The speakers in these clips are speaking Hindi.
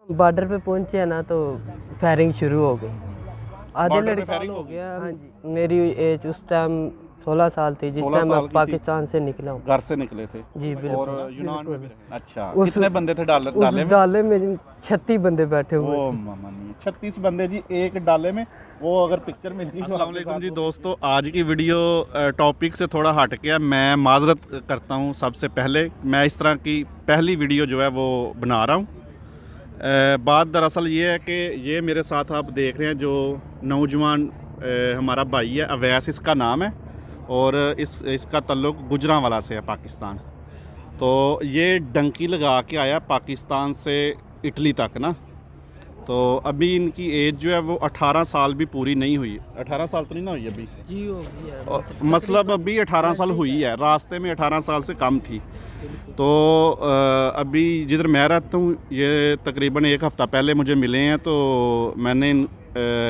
बॉर्डर पे पहुंचे हैं ना तो फायरिंग शुरू हो गई। आधे बॉर्डर पे लड़के फायरिंग हो हो गई? गया। हाँ जी, मेरी एज उस टाइम 16 साल थी जिस 16 टाइम साल मैं की पाकिस्तान से निकला हूँ। घर से निकले थे जी और बिल्कुल। यूनान में भी रहे। अच्छा, उस- कितने बंदे थे उस डाले में? डाले में 36 बंदे बैठे हुए ओ थे। मामा नहीं, 36 बंदे जी एक डाले में। वो अगर पिक्चर मिल गई। अस्सलाम वालेकुम जी दोस्तों, आज की वीडियो टॉपिक से थोड़ा हट गया। मैं माजरत करता हूँ सबसे पहले। मैं इस तरह की पहली वीडियो जो है वो बना रहा हूँ। बात दरअसल ये है कि ये मेरे साथ आप देख रहे हैं जो नौजवान हमारा भाई है, अवैस इसका नाम है, और इसका ताल्लुक़ गुजरांवाला से है, पाकिस्तान। तो ये डंकी लगा के आया पाकिस्तान से इटली तक ना। तो अभी इनकी एज जो है वो 18 साल भी पूरी नहीं हुई। 18 साल तो नहीं ना हुई अभी जी हो गया। मतलब अभी 18 साल हुई है, रास्ते में 18 साल से कम थी। तो अभी जिधर मैं रहता हूँ ये तकरीबन एक हफ़्ता पहले मुझे मिले हैं। तो मैंने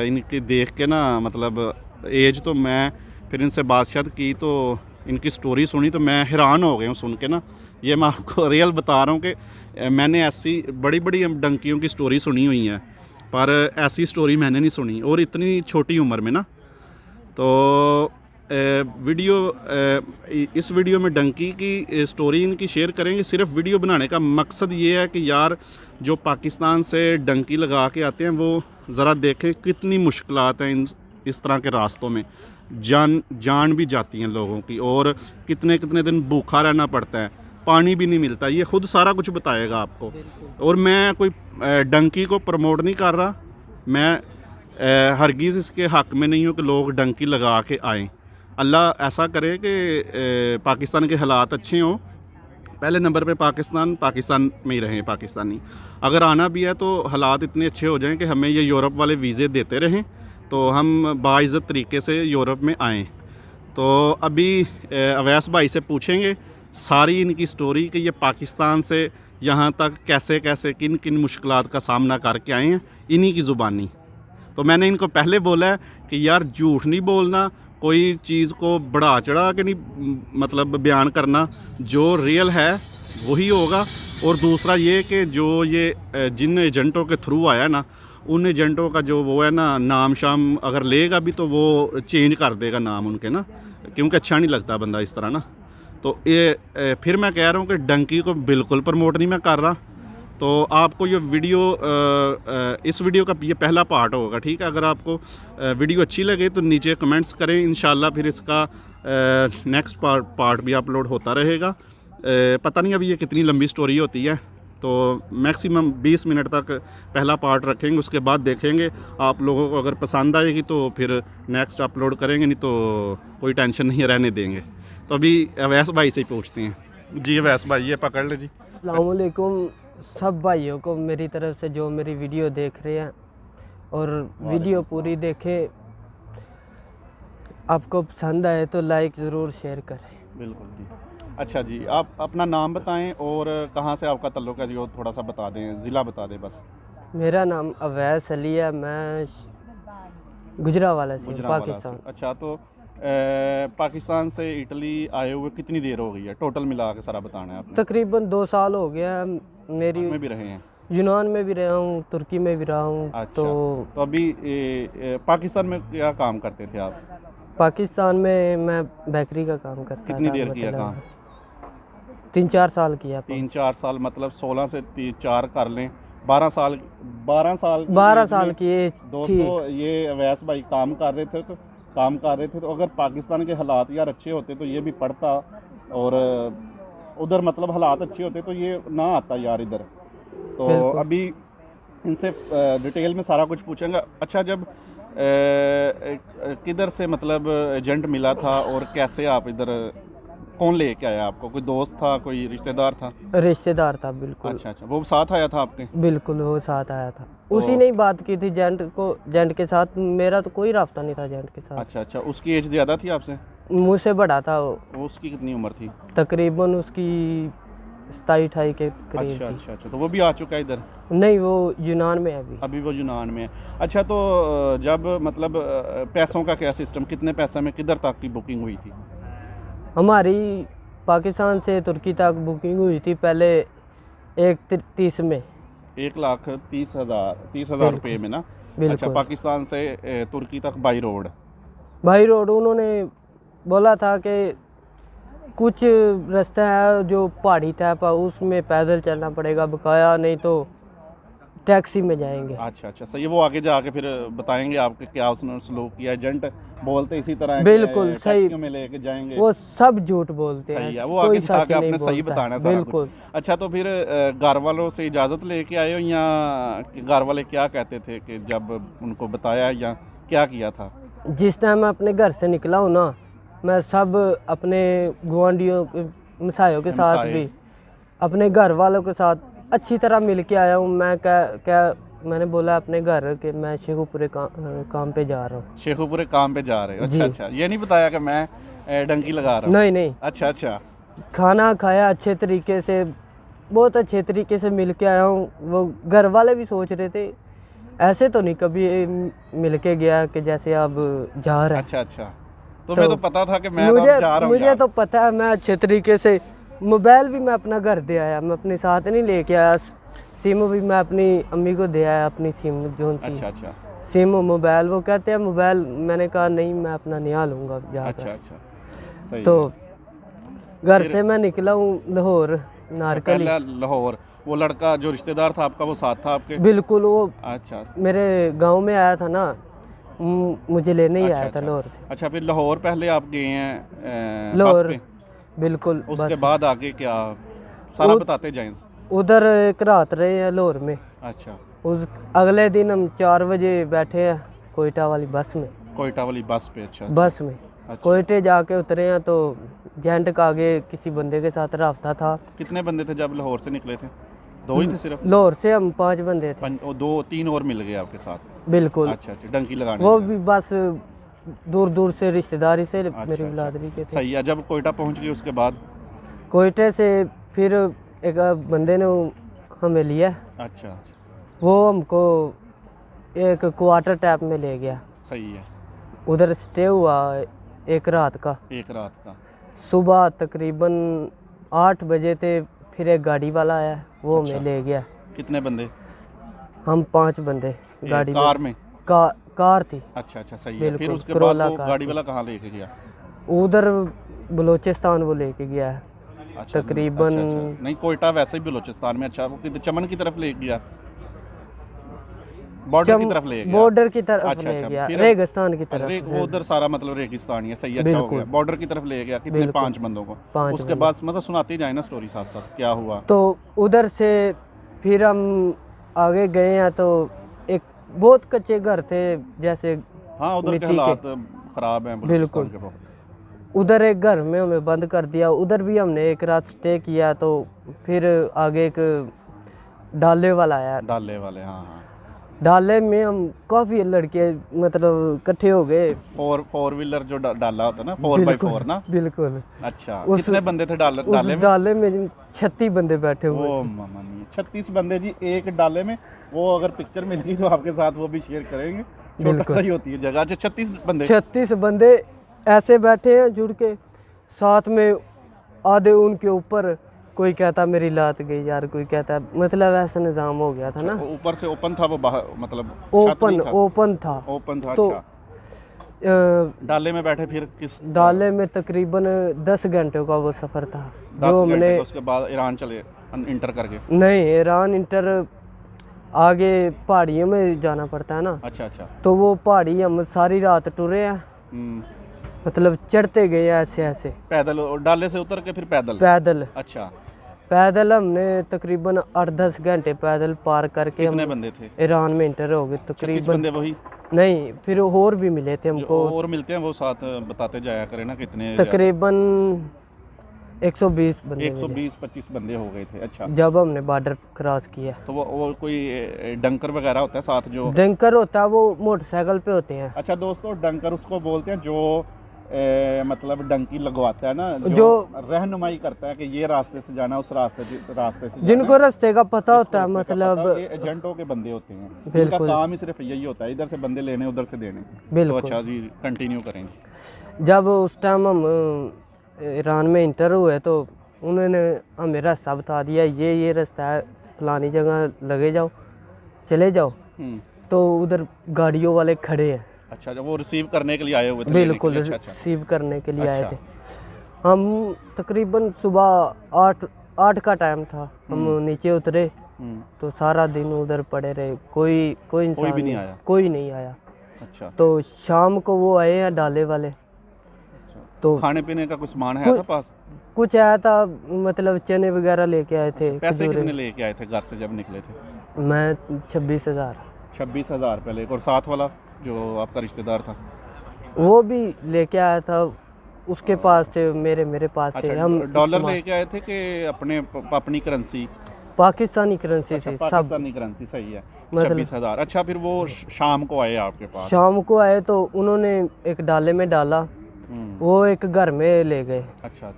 इनकी देख के ना, मतलब एज, तो मैं फिर इनसे बातचीत की तो इनकी स्टोरी सुनी तो मैं हैरान हो गया हूँ सुन के ना। ये मैं आपको रियल बता रहा हूँ कि मैंने ऐसी बड़ी बड़ी डंकियों की स्टोरी सुनी हुई है, पर ऐसी स्टोरी मैंने नहीं सुनी, और इतनी छोटी उम्र में ना। तो इस वीडियो में डंकी की स्टोरी इनकी शेयर करेंगे। सिर्फ वीडियो बनाने का मकसद ये है कि यार जो पाकिस्तान से डंकी लगा के आते हैं वो ज़रा देखें कितनी मुश्किलात हैं इस तरह के रास्तों में। जान भी जाती हैं लोगों की, और कितने कितने दिन भूखा रहना पड़ता है, पानी भी नहीं मिलता। ये खुद सारा कुछ बताएगा आपको। और मैं कोई डंकी को प्रमोट नहीं कर रहा, मैं हरगिज़ इसके हक़ में नहीं हूँ कि लोग डंकी लगा के आएँ। अल्लाह ऐसा करे कि पाकिस्तान के हालात अच्छे हों। पहले नंबर पे पाकिस्तान में ही रहें पाकिस्तानी। अगर आना भी है तो हालात इतने अच्छे हो जाएं कि हमें ये यूरोप वाले वीज़े देते रहें, तो हम बाइज़्ज़त तरीके से यूरोप में आएँ। तो अभी अवैस भाई से पूछेंगे सारी इनकी स्टोरी कि ये पाकिस्तान से यहाँ तक कैसे कैसे किन किन मुश्किलात का सामना करके आए हैं, इन्हीं की ज़ुबानी। तो मैंने इनको पहले बोला है कि यार झूठ नहीं बोलना, कोई चीज़ को बढ़ा चढ़ा के नहीं मतलब बयान करना, जो रियल है वही होगा। और दूसरा ये कि जो ये जिन एजेंटों के थ्रू आया ना, उन एजेंटों का जो वो है ना, नाम शाम अगर लेगा भी तो वो चेंज कर देगा नाम उनके ना, क्योंकि अच्छा नहीं लगता बंदा इस तरह ना। तो ये फिर मैं कह रहा हूँ कि डंकी को बिल्कुल प्रमोट नहीं मैं कर रहा। तो आपको ये वीडियो इस वीडियो का ये पहला पार्ट होगा, ठीक है। अगर आपको वीडियो अच्छी लगे तो नीचे कमेंट्स करें, इंशाल्लाह फिर इसका नेक्स्ट पार्ट भी अपलोड होता रहेगा। पता नहीं अभी ये कितनी लंबी स्टोरी होती है, तो मैक्सिमम 20 मिनट तक पहला पार्ट रखेंगे, उसके बाद देखेंगे। आप लोगों को अगर पसंद आएगी तो फिर नेक्स्ट अपलोड करेंगे, नहीं तो कोई टेंशन नहीं रहने देंगे। तो अभी अवैस भाई से ही पूछते हैं। जी अवैस भाई, ये पकड़ ले जी। अस्सलाम वालेकुम सब भाइयों को मेरी तरफ से जो मेरी वीडियो देख रहे हैं, और वीडियो पूरी देखें। आपको पसंद आए तो लाइक ज़रूर शेयर करें। बिल्कुल जी। अच्छा जी, आप अपना नाम बताएं और कहाँ से आपका ताल्लुक़ है जी, वो थोड़ा सा बता दें, ज़िला बता दें बस। मेरा नाम अवैस अली है, मैं गुजरांवाला से हूँ, गुजरांवाला पाकिस्तान। से। अच्छा, तो पाकिस्तान से इटली आए हुए कितनी देर हो गई है टोटल मिला के, सारा बताना है आपने? तकरीबन 2 साल हो गया। मेरी में भी रहे हैं? यूनान में भी रहा हूँ, तुर्की में भी रहा हूँ। अच्छा, तो अभी पाकिस्तान में क्या काम करते थे आप? पाकिस्तान में मैं बेकरी का काम करता था। कितनी देर किया काम? 3-4 साल किया। 3-4 साल, मतलब 16 से 4 कर लें, 12 साल। 12 साल की एज थी। दोस्तों ये अवैस भाई काम कर रहे थे, तो अगर पाकिस्तान के हालात यार अच्छे होते तो ये भी पढ़ता, और उधर मतलब हालात अच्छे होते तो ये ना आता यार इधर। तो अभी इनसे डिटेल में सारा कुछ पूछेंगे। अच्छा, जब किधर से मतलब एजेंट मिला था और कैसे आप इधर, कौन लेके आया आपको? कोई दोस्त था, कोई रिश्तेदार था? रिश्तेदार था बिल्कुल। अच्छा, वो साथ आया था आपके? बिल्कुल वो साथ आया था। उसी ने ही बात की थी एजेंट के साथ। मेरा तो कोई रास्ता नहीं था एजेंट के साथ। अच्छा, उसकी एज ज़्यादा थी आपसे? मुझसे बड़ा था वो। उसकी कितनी उम्र थी? तकरीबन उसकी 27-28 के करीब थी। अच्छा, तो वो भी आ चुका है इधर? नहीं, वो यूनान में है अभी वो यूनान में है। अच्छा, तो जब मतलब पैसों का क्या सिस्टम, कितने पैसे में किधर तक की बुकिंग हुई थी? हमारी पाकिस्तान से तुर्की तक बुकिंग हुई थी पहले 1:30 में। 1,30,000 रुपये में ना। अच्छा, पाकिस्तान से तुर्की तक बाई रोड। उन्होंने बोला था कि कुछ रास्ते हैं जो पहाड़ी टाइप है, उसमें पैदल चलना पड़ेगा बकाया, नहीं तो टैक्सी में जाएंगे। अच्छा सही है। वो आगे जाके फिर बताएंगे आपके क्या उसने सलूक किया। एजेंट बोलते इसी तरह बिल्कुल सही में लेके जाएंगे, वो सब झूठ बोलते हैं। सही है, वो आगे जाके आपने सही बताना है सारा बिल्कुल। कुछ। अच्छा, तो फिर घर वालों से इजाज़त लेके आए हो या घर वाले क्या कहते थे कि जब उनको बताया, या क्या किया था? जिस टाइम मैं अपने घर से निकला हूँ ना, मैं सब अपने गुआंढियों मसायों के साथ भी अपने घर वालों के साथ अच्छी तरह मिल के आया हूँ। मैं क्या मैंने बोला अपने घर कि मैं शेखुपुरे काम पे जा रहा हूँ। शेखुपुरे काम पे जा रहे हो? अच्छा, ये नहीं बताया कि मैं डंकी लगा रहा हूँ? नहीं। अच्छा। खाना खाया अच्छे तरीके से, बहुत अच्छे तरीके से मिल के आया हूँ। वो घर वाले भी सोच रहे थे, ऐसे तो नहीं कभी मिल के गया कि जैसे अब जा रहा है। अच्छा, तुम्हें तो पता था कि मैं जा रहा हूँ? मुझे तो पता है, मैं अच्छे तरीके से मोबाइल भी मैं अपना घर दे आया, मैं अपने साथ नहीं लेके आया। सिम भी मैं अपनी अम्मी को दे आया, अपनी सिम जो सी। अच्छा। सिम मोबाइल, वो कहते हैं मोबाइल, मैंने कहा नहीं मैं अपना नया लूँगा जाकर। अच्छा सही तो है। घर से मैं निकला हूँ लाहौर नारकली। लाहौर। वो लड़का जो रिश्तेदार था आपका वो साथ था आपके? बिल्कुल, वो अच्छा, मेरे गांव में आया था ना, मुझे लेने ही आया था लाहौर से। अच्छा, फिर लाहौर पहले आप गए हैं लाहौर? बस पे? बिल्कुल। उसके बाद आगे क्या सारा बताते जाएं। उधर एक रात रहे हैं लाहौर में। अच्छा, उस अगले दिन हम 4 बजे बैठे हैं कोयटा वाली बस में। कोयटा वाली बस पे? अच्छा, बस में कोयटे जाके उतरे हैं तो जेंट का आगे किसी बंदे के साथ राब्ता था। कितने बंदे थे जब लाहौर से निकले थे? 2 ही थे सिर्फ? लाहौर से हम 5 बंदे थे। 2-3 और मिल गए आपके साथ? बिल्कुल। अच्छा, डंकी लगाने वो भी बस दूर से रिश्तेदारी से मेरी बिरादरी के थे। सही है। जब कोयटा पहुंच गए उसके बाद? कोयटे से फिर एक बंदे ने हमें लिया। अच्छा। वो हमको एक क्वार्टर टाइप में ले गया। सही है। उधर स्टे हुआ एक रात का। सुबह तकरीबन 8 बजे थे, फिर एक गाड़ी वाला आया, वो हमें ले गया। कितने बंदे? हम 5 बंदे गाड़ी कार में? कार थी। अच्छा सही है। फिर उसके बाद वो गाड़ी वाला कहाँ लेके गया? उधर बलोचिस्तान वो लेके गया है। अच्छा, तकरीबन नहीं, कोयटा वैसे ही बलोचिस्तान में। अच्छा, वो चमन की तरफ ले गया? बॉर्डर की तरफ ले गया? बॉर्डर की तरफ ले गया, रेगिस्तान की तरफ। वो उधर सारा मतलब रेगिस्तान ही है। सही, अच्छा हो गया। बॉर्डर की तरफ ले गया। कितने? 5 बंदों को? उसके बाद मतलब सुनाते जाए ना स्टोरी साथ साथ, क्या हुआ? तो उधर से फिर हम आगे गए हैं तो एक बहुत कच्चे घर थे, जैसे हाँ, उधर के हालात खराब हैं बिल्कुल। उधर एक घर में हमें बंद कर दिया। उधर भी हमने एक रात स्टे किया। तो फिर आगे एक डाले वाला आया। हाँ। डाले में हम काफ़ी लड़के मतलब इकट्ठे हो गए। 4 व्हीलर जो डाला होता है ना, 4x4 ना? बिल्कुल। अच्छा, कितने बंदे थे डाले में? डाले में 36 बंदे बैठे हुए। ओ मामा, 36 बंदे जी एक डाले में। वो अगर पिक्चर मिल गई तो आपके साथ वो भी शेयर करेंगे। छोटा सा ही होती है जगह। अच्छा, 36 बंदे ऐसे बैठे हैं जुड़ के साथ में। आधे उनके ऊपर, कोई कहता मेरी लात गई यार, कोई कहता, मतलब ऐसा निज़ाम हो गया था ना। ऊपर से ओपन था वो, बाहर मतलब ओपन था। तो डाले में बैठे। फिर किस डाले में तकरीबन 10 घंटे का वो सफ़र था। 10 घंटे। उसके बाद ईरान चले इंटर करके? नहीं, ईरान इंटर आगे पहाड़ियों में जाना पड़ता है ना। अच्छा। तो वो पहाड़ी हम सारी रात टुरे हैं, मतलब चढ़ते गए ऐसे पैदल? डाले से उतर के फिर पैदल। अच्छा, पैदल हमने तकरीबन 8-10 घंटे पैदल पार करके। कितने बंदे थे? ईरान में इंटर हो गए तकरीबन। बंदे वही? नहीं, फिर और भी मिले थे हमको। और मिलते हैं वो साथ बताते जाया करें ना कितने? तकरीबन 120 बंदे। 120-25 बंदे हो गए थे। अच्छा, जब हमने बॉर्डर क्रॉस किया। तो वो कोई डंकर वगैरह होता है साथ? जो डंकर होता है वो मोटरसाइकिल पे होते हैं। अच्छा दोस्तों, डंकर उसको बोलते हैं जो मतलब डंकी लगवाता है ना, जो रहनुमाई करता है कि ये रास्ते से जाना, उस रास्ते से जिनको रास्ते का पता होता है, मतलब एजेंटों के बंदे होते हैं। इनका काम ही सिर्फ यही होता है, इधर से बंदे लेने उधर से देने। तो अच्छा जी, कंटिन्यू करेंगे। जब उस टाइम हम ईरान में इंटर हुए तो उन्होंने हमें रास्ता बता दिया, ये रास्ता है, फलानी जगह लगे जाओ, चले जाओ। तो उधर गाड़ियों वाले खड़े हैं। अच्छा, जब वो रिसीव करने के लिए आए हुए थे? बिल्कुल, रिसीव करने के लिए आए थे। हम तकरीबन सुबह 8 का टाइम था, हम नीचे उतरे तो सारा दिन उधर पड़े रहे, कोई इंसान भी नहीं आया? कोई नहीं आया। अच्छा, तो शाम को वो आए हैं डाले वाले। तो खाने पीने का कुछ सामान है था पास? कुछ आया था, मतलब चने वगैरह लेके आए थे। पैसे कितने लेके आए थे घर से जब निकले थे? मैं 26,000। 26,000 पहले। और साथ वाला जो आपका रिश्तेदार था वो भी लेके आया था, उसके पास थे, मेरे पास थे। हम डॉलर लेके आए थे कि अपनी करेंसी? पाकिस्तानी करेंसी थी, सब पाकिस्तानी करेंसी। सही है, 26,000। अच्छा, फिर वो शाम को आए आपके पास? शाम को आए तो उन्होंने एक डाले में डाला, वो एक घर में ले गए। अच्छा,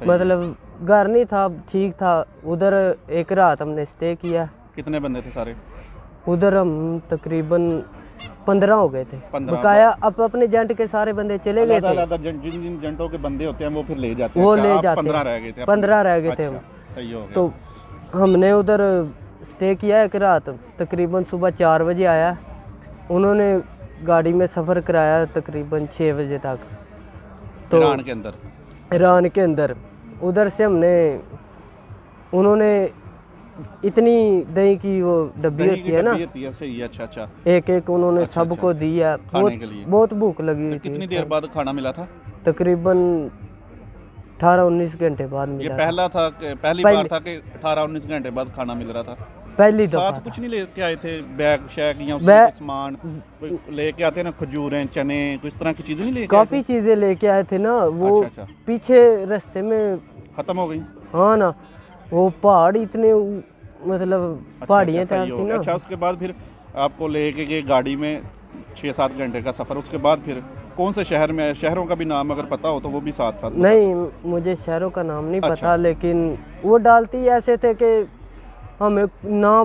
मतलब घर नहीं था, ठीक था। उधर एक रात हमने स्टे किया। कितने बंदे थे सारे उधर? हम तकरीबन 15 हो गए थे। बकाया अब अपने जेंट के सारे बंदे चले गए थे। जिन जेंटों के बंदे होते हैं वो फिर ले जाते हैं? वो ले जाते। 15 रह गए थे? 15 रह गए थे हम। सही हो गया। तो हमने उधर स्टे किया एक रात। तकरीबन सुबह 4 बजे आया, उन्होंने गाड़ी में सफ़र कराया तकरीबन 6 बजे तक। तो ईरान के अंदर? ईरान के अंदर। उधर से उन्होंने इतनी दही की वो डब्बी होती है ना, सही है। अच्छा, एक उन्होंने सबको दिया खाने के लिए। बहुत भूख लगी हुई थी। कितनी देर बाद खाना मिला था? तकरीबन 18-19 घंटे बाद मिला। ये पहला था कि पहली बार था कि 18-19 घंटे बाद खाना मिल रहा था? पहली दफा। साथ कुछ नहीं लेके आए थे? बैग शैग या उसमें सामान लेके आते ना, खजूरें, चने, कुछ तरह की चीजें नहीं लेके? काफी चीजें लेके आए थे ना, वो पीछे रास्ते में खत्म हो गई। हाँ ना, वो पहाड़ इतने मतलब पहाड़ियाँ थी ना। अच्छा, उसके बाद फिर आपको लेके गए गाड़ी में 6-7 घंटे का सफर। उसके बाद फिर कौन से शहर में? शहरों का भी नाम अगर पता हो तो वो भी साथ नहीं, मुझे शहरों का नाम नहीं पता, लेकिन वो डालती ऐसे थे कि हमें ना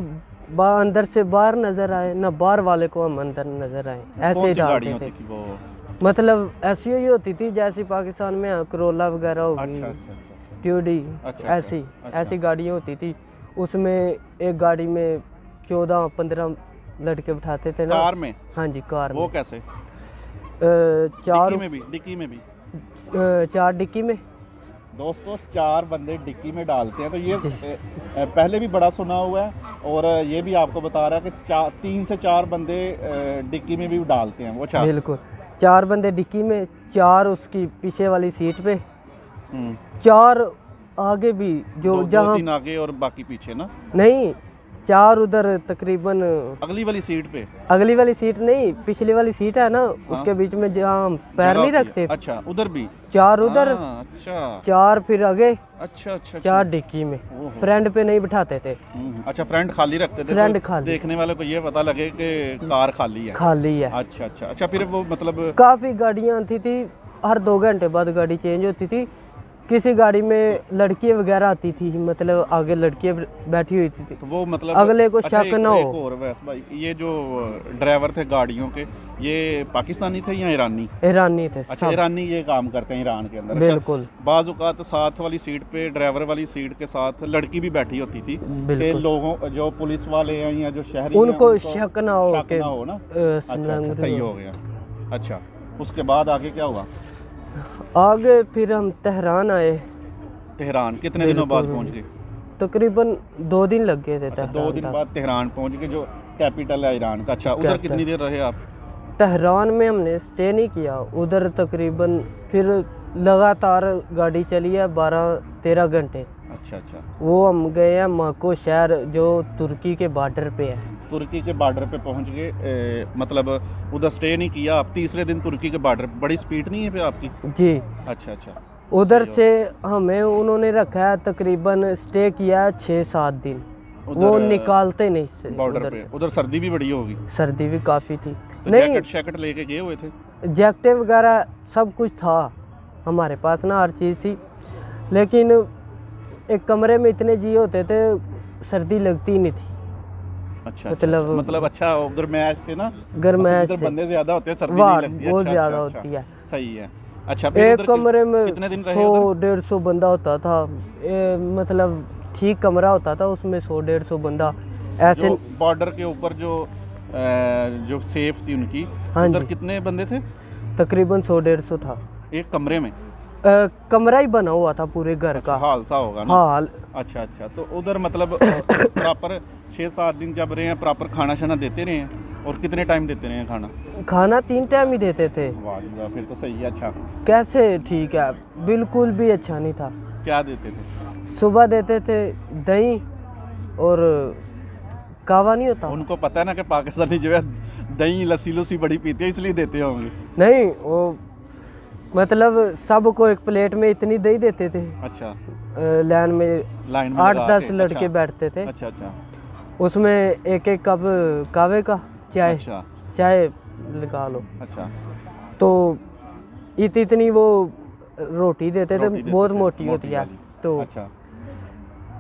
अंदर से बाहर नजर आए, ना बाहर वाले को हम अंदर नजर आए, ऐसे डालते थे। मतलब ऐसी ही होती थी जैसे पाकिस्तान में करोला वगैरह होगी, ट्यूडी, ऐसी गाड़ियाँ होती थी। उसमें एक गाड़ी में 14-15 लड़के बिठाते थे ना, कार में? हाँ जी, कार में। वो कैसे? 4 डिक्की में भी 4 डिक्की में। दोस्तों, 4 बंदे डिक्की में डालते हैं। तो ये पहले भी बड़ा सुना हुआ है, और ये भी आपको बता रहा है कि 3 से 4 बंदे डिक्की में भी डालते हैं। वो 4? बिल्कुल, 4 बंदे डिक्की में, 4 उसकी पीछे वाली सीट पे, 4 आगे भी, जो जहाँ 2-3 आगे और बाकी पीछे ना? नहीं, 4 उधर तकरीबन अगली वाली सीट पे। अगली वाली सीट नहीं, पिछली वाली सीट है ना, उसके बीच में जहाँ हम पैर नहीं रखते। अच्छा, उधर भी 4 उधर। अच्छा, 4 फिर आगे। अच्छा, 4 डिक्की में। फ्रंट पे नहीं बिठाते थे। अच्छा, फ्रंट खाली रखते थे? फ्रंट खाली, देखने वाले को ये पता लगे कि कार खाली है। अच्छा, फिर वो मतलब काफी गाड़ियाँ थी, हर 2 घंटे बाद गाड़ी चेंज होती थी। किसी गाड़ी में लड़कियां वगैरह आती थी, मतलब आगे लड़कियां बैठी हुई थी, तो वो मतलब अगले को शक ना हो। और वैसे भाई, ये जो ड्राइवर थे गाड़ियों के, ये पाकिस्तानी थे या ईरानी? ईरानी थे। अच्छा, ईरानी ये काम करते हैं ईरान के अंदर? बिल्कुल। बाज़ औक़ात साथ वाली सीट पे, ड्राइवर वाली सीट के साथ लड़की भी बैठी होती थी कि लोगों, जो पुलिस वाले हैं या जो शहरी हैं, उनको शक ना हो ना। अच्छा, सही हो गया। अच्छा, उसके बाद आगे क्या हुआ? आगे फिर हम तेहरान आए। तेहरान कितने दिनों बाद पहुंच गए? तकरीबन 2 दिन लग गए थे। अच्छा, 2 दिन बाद तेहरान पहुंच गए, जो कैपिटल है ईरान का। अच्छा, उधर कितनी देर रहे आप? तेहरान में हमने स्टे नहीं किया, उधर तकरीबन फिर लगातार गाड़ी चली है 12-13 घंटे। अच्छा, वो हम गए हैं माको शहर, जो तुर्की के बॉर्डर पे है। तुर्की के बॉर्डर पे पहुंच गए, मतलब उधर स्टे नहीं किया आप? तीसरे दिन तुर्की के बॉर्डर। बड़ी स्पीड नहीं है फिर आपकी? जी। अच्छा, उधर से हमें उन्होंने रखा है, तकरीबन स्टे किया 6-7 दिन। वो निकालते नहीं बॉर्डर पे। उधर सर्दी भी बड़ी होगी? सर्दी भी काफ़ी थी। तो नहीं, जैकेट लेके गए हुए थे? जैकेट वगैरह सब कुछ था हमारे पास ना, हर चीज़ थी, लेकिन एक कमरे में इतने जी होते थे, सर्दी लगती नहीं थी। अच्छा, मतलब अच्छा, गर्मैश से ना, गर्मैश से बंदे ज्यादा होते हैं, सर्दी नहीं लगती है। बहुत ज्यादा होती है। सही है। अच्छा, एक कमरे में कितने दिन रहे? 100-150 बंदा होता था। मतलब ठीक कमरा होता था, उसमें 100-150 बंदा ऐसे। जो बॉर्डर के ऊपर जो सेफ थी उनकी, हाँ उधर जी। कितने बंदे थे तकरीबन 100-150 था। एक कमरे में? कमरा ही बना हुआ था पूरे घर का। हाल सा होगा ना? हाल। अच्छा अच्छा, तो उधर मतलब प्रॉपर 6-7 दिन जब रहे हैं, प्रॉपर खाना शाना देते रहे हैं? और कितने टाइम देते रहे हैं खाना? खाना 3 टाइम ही देते थे। वाह जी वाह, फिर तो सही है। अच्छा, कैसे ठीक है, बिल्कुल भी अच्छा नहीं था। क्या देते थे? सुबह देते थे दही और कावा नहीं होता। उनको पता है ना कि पाकिस्तानी जो है दही लस्सी लुस्सी बड़ी पीते हैं, इसलिए देते होंगे। नहीं, वो मतलब सबको एक प्लेट में इतनी दही देते थे। अच्छा, लाइन में लाइन में 8-10 लगा के। लड़के अच्छा, बैठते थे। अच्छा अच्छा उसमें एक कप कावे का चाय अच्छा चाय लगा लो। अच्छा, तो इतनी वो रोटी देते थे, रोटी देते बहुत थे, मोटी होती है। वाली। तो अच्छा,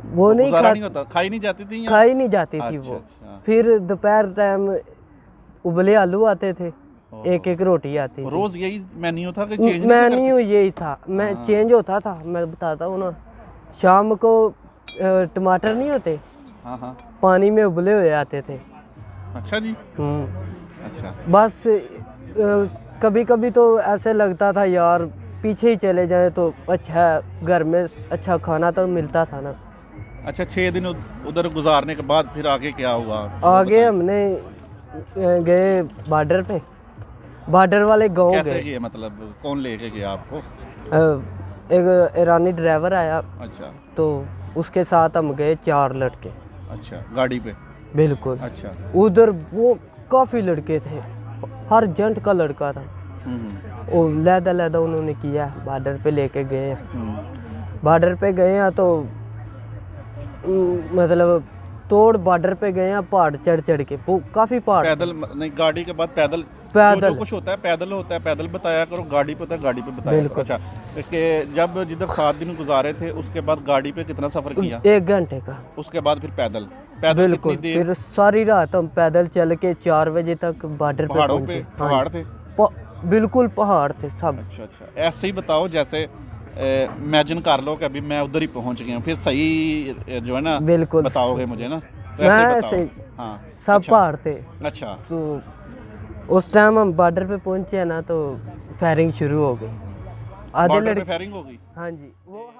वो नहीं गुजारा नहीं होता, खाई नहीं जाती थी या? खाई नहीं जाती थी अच्छा, वो। अच्छा। फिर दोपहर टाइम उबले आलू आते थे, एक रोटी आती थी। रोज यही मेन्यू था कि चेंज मेन्यू यही था, मैं चेंज होता था। मैं बताता हूँ ना, शाम को टमाटर नहीं होते, हाँ हाँ, पानी में उबले हुए आते थे। अच्छा जी, हम्म। अच्छा बस कभी कभी तो ऐसे लगता था यार पीछे ही चले जाए तो अच्छा है, घर में अच्छा खाना तो मिलता था ना। अच्छा। 6 दिन उधर गुजारने के बाद फिर आगे क्या हुआ? आगे हमने गए बॉर्डर पे, बॉर्डर वाले गांव कैसे गए। गए, मतलब कौन लेके गया आपको? एक ईरानी ड्राइवर आया, अच्छा तो उसके साथ हम गए 4 लड़के। अच्छा, गाड़ी पे? बिल्कुल। अच्छा। उधर वो काफ़ी लड़के थे, हर जेंट का लड़का था। वो लैदा उन्होंने किया, बॉर्डर पे लेके गए। बॉर्डर पे गए हैं तो मतलब तोड़ बॉर्डर पे गए हैं, पहाड़ चढ़ चढ़ के, वो काफ़ी पहाड़। पैदल नहीं, गाड़ी के बाद पैदल? पैदल। जो कुछ होता है पैदल होता है, पैदल बताया करो। गाड़ी पे होता है, गाड़ी पे बताया करो। बिल्कुल। अच्छा, कि जब जिधर 7 दिन गुजारे थे उसके बाद गाड़ी पे कितना सफर किया? 1 घंटे का। उसके बाद फिर पैदल? पैदल बिल्कुल। कितनी देर? फिर सारी रात हम पैदल चल के 4 बजे तक बॉर्डर पे पहाड़ों पे? पहुंचे। पहाड़ थे? बिल्कुल पहाड़ थे सब। अच्छा अच्छा, ऐसे ही बताओ जैसे इमेजिन कर लो कि अभी मैं उधर ही पहुंच गया हूँ, फिर सही जो है ना बिल्कुल बताओगे मुझे ना, तो मैं ऐसे ऐसे बताओ। हाँ, सब अच्छा, पहाड़ थे। अच्छा। तो उस टाइम हम बॉर्डर पे पहुंचे ना, तो फायरिंग शुरू हो गई। आधे बॉर्डर पे लड़के। फायरिंग हो गई? हाँ जी, वो